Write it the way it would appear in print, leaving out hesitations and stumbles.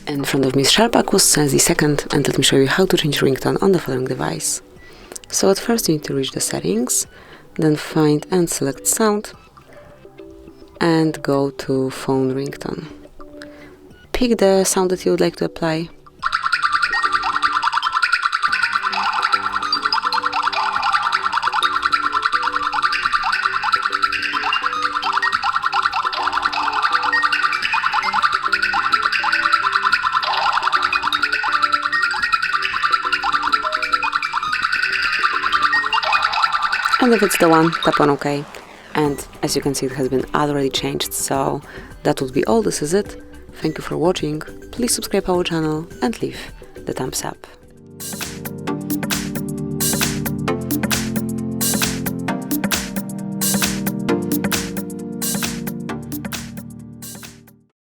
In front of me is SHARP Aquos Sense2, and let me show you how to change ringtone on the following device. So at first you need to reach the settings, then find and select sound, and go to phone ringtone. Pick the sound that you would like to apply. And if it's the one, tap on OK. And as you can see, it has been already changed, so that would be all. This is it. Thank you for watching. Please subscribe our channel and leave the thumbs up.